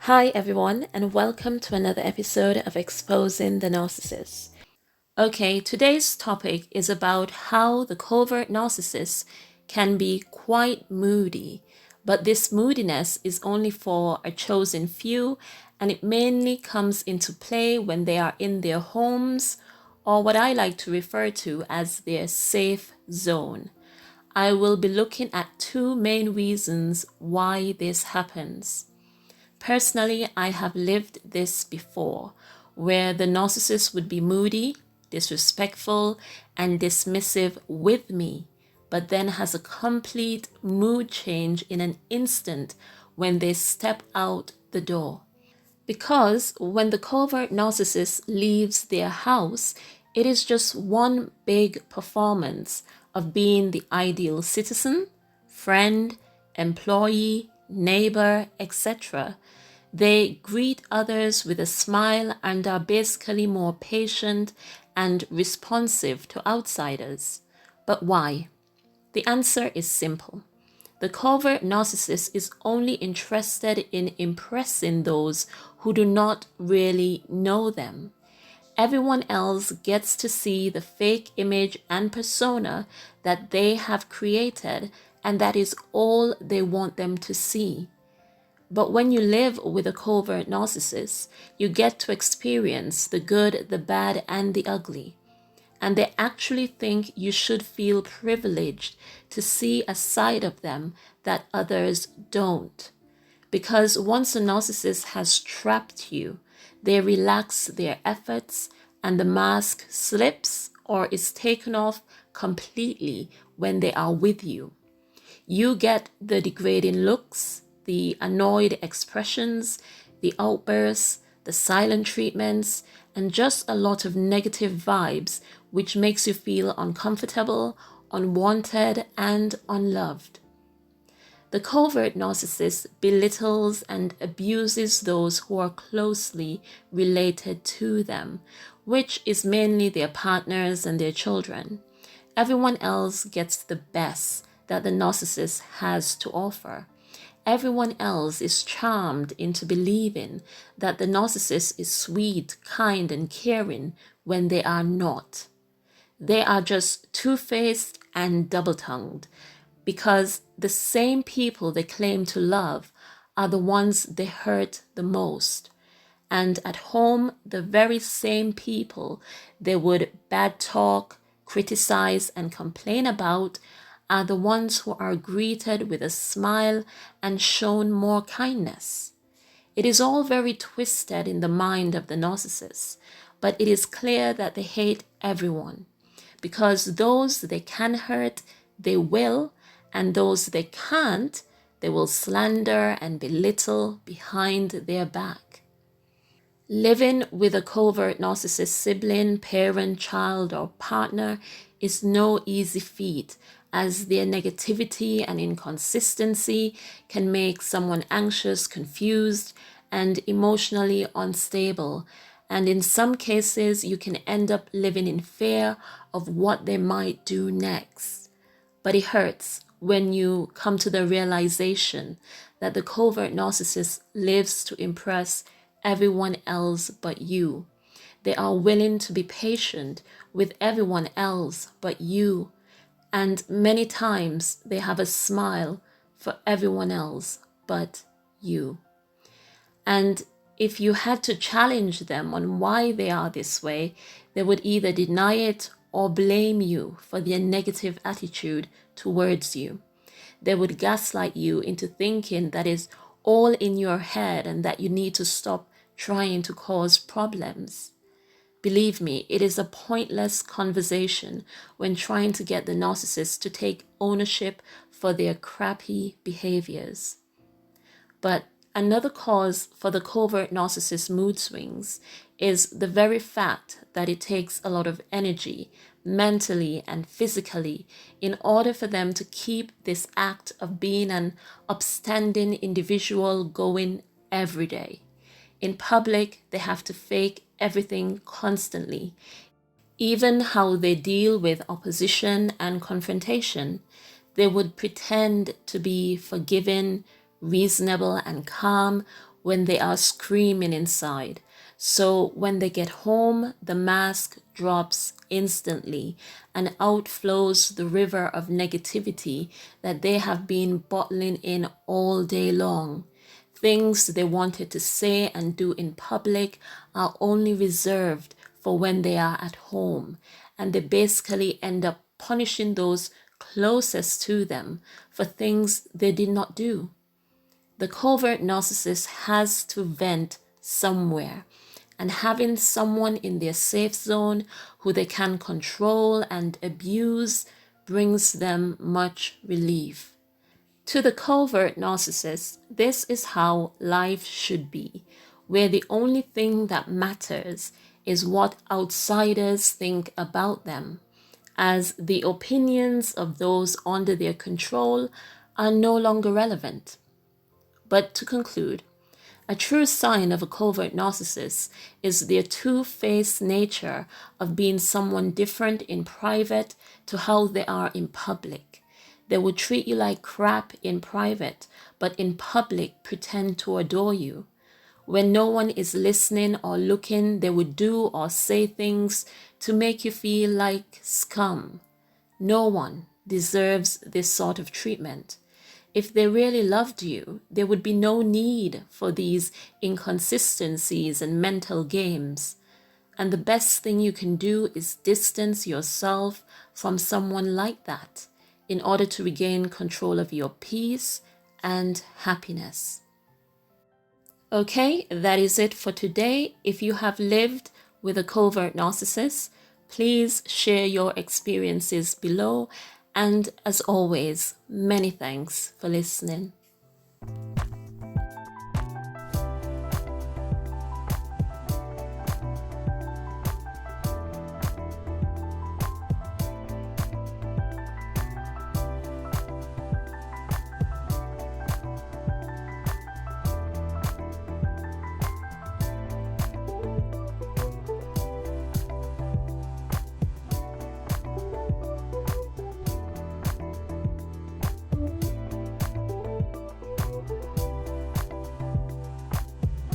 Hi, everyone, and welcome to another episode of Exposing the Narcissist. Okay, today's topic is about how the covert narcissist can be quite moody, but this moodiness is only for a chosen few, and it mainly comes into play when they are in their homes, or what I like to refer to as their safe zone. I will be looking at two main reasons why this happens. Personally, I have lived this before, where the narcissist would be moody, disrespectful, and dismissive with me, but then has a complete mood change in an instant when they step out the door. Because when the covert narcissist leaves their house, it is just one big performance of being the ideal citizen, friend, employee, neighbor, etc. They greet others with a smile and are basically more patient and responsive to outsiders. But why? The answer is simple. The covert narcissist is only interested in impressing those who do not really know them. Everyone else gets to see the fake image and persona that they have created, and that is all they want them to see. But when you live with a covert narcissist, you get to experience the good, the bad, and the ugly. And they actually think you should feel privileged to see a side of them that others don't. Because once a narcissist has trapped you, they relax their efforts and the mask slips or is taken off completely when they are with you. You get the degrading looks, the annoyed expressions, the outbursts, the silent treatments, and just a lot of negative vibes, which makes you feel uncomfortable, unwanted, and unloved. The covert narcissist belittles and abuses those who are closely related to them, which is mainly their partners and their children. Everyone else gets the best that the narcissist has to offer. Everyone else is charmed into believing that the narcissist is sweet, kind, and caring when they are not. They are just two-faced and double-tongued because the same people they claim to love are the ones they hurt the most. And at home, the very same people they would bad talk, criticize, and complain about are the ones who are greeted with a smile and shown more kindness. It is all very twisted in the mind of the narcissist, but it is clear that they hate everyone because those they can hurt, they will, and those they can't, they will slander and belittle behind their back. Living with a covert narcissist sibling, parent, child, or partner is no easy feat, as their negativity and inconsistency can make someone anxious, confused, and emotionally unstable. And in some cases, you can end up living in fear of what they might do next. But it hurts when you come to the realization that the covert narcissist lives to impress everyone else but you. They are willing to be patient with everyone else but you. And many times they have a smile for everyone else but you. And if you had to challenge them on why they are this way, they would either deny it or blame you for their negative attitude towards you. They would gaslight you into thinking that is all in your head and that you need to stop trying to cause problems. Believe me, it is a pointless conversation when trying to get the narcissist to take ownership for their crappy behaviors. But another cause for the covert narcissist mood swings is the very fact that it takes a lot of energy, mentally and physically, in order for them to keep this act of being an upstanding individual going every day. In public, they have to fake everything constantly. Even how they deal with opposition and confrontation, they would pretend to be forgiving, reasonable, and calm when they are screaming inside. So when they get home, the mask drops instantly and out flows the river of negativity that they have been bottling in all day long. Things they wanted to say and do in public are only reserved for when they are at home, and they basically end up punishing those closest to them for things they did not do. The covert narcissist has to vent somewhere, and having someone in their safe zone who they can control and abuse brings them much relief. To the covert narcissist, this is how life should be, where the only thing that matters is what outsiders think about them, as the opinions of those under their control are no longer relevant. But to conclude, a true sign of a covert narcissist is their two-faced nature of being someone different in private to how they are in public. They will treat you like crap in private, but in public pretend to adore you. When no one is listening or looking, they would do or say things to make you feel like scum. No one deserves this sort of treatment. If they really loved you, there would be no need for these inconsistencies and mental games. And the best thing you can do is distance yourself from someone like that in order to regain control of your peace and happiness. Okay, that is it for today. If you have lived with a covert narcissist, please share your experiences below. And as always, many thanks for listening.